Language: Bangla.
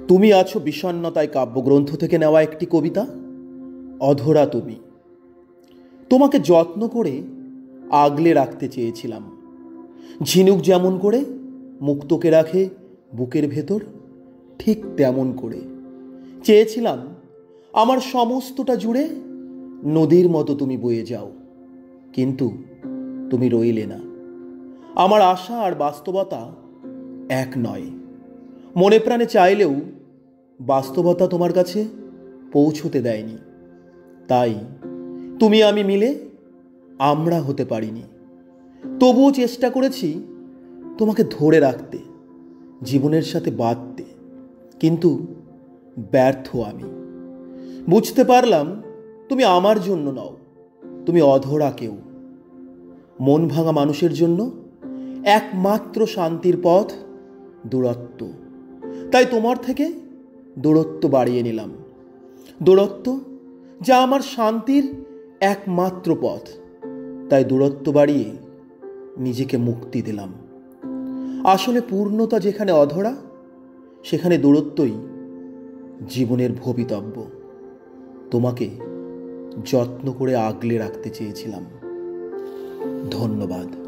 তুমি আছো বিষণ্ণতায় কাব্যগ্রন্থ থেকে নেওয়া একটি কবিতা। অধরা তুমি। তোমাকে যত্ন করে আগলে রাখতে চেয়েছিলাম, ঝিনুক যেমন করে মুক্তোকে রাখে বুকের ভেতর, ঠিক তেমন করে চেয়েছিলাম আমার সমস্তটা জুড়ে নদীর মতো তুমি বয়ে যাও। কিন্তু তুমি রইলে না। আমার আশা আর বাস্তবতা এক নয়। মনে প্রাণে চাইলেও বাস্তবতা তোমার কাছে পৌঁছতে দেয়নি। তাই তুমি আমি মিলে আমরা হতে পারিনি। তবুও চেষ্টা করেছি তোমাকে ধরে রাখতে, জীবনের সাথে বাঁধতে, কিন্তু ব্যর্থ আমি। বুঝতে পারলাম তুমি আমার জন্য নও, তুমি অধরা কেউ। মন ভাঙা মানুষের জন্য একমাত্র শান্তির পথ দূরত্ব। তাই তোমার থেকে দূরত্ব বাড়িয়ে নিলাম। দূরত্ব যা আমার শান্তির একমাত্র পথ। তাই দূরত্ব বাড়িয়ে নিজেকে মুক্তি দিলাম। আসলে পূর্ণতা যেখানে অধরা, সেখানে দূরত্বই জীবনের ভবিতব্য। তোমাকে যত্ন করে আগলে রাখতে চেয়েছিলাম। ধন্যবাদ।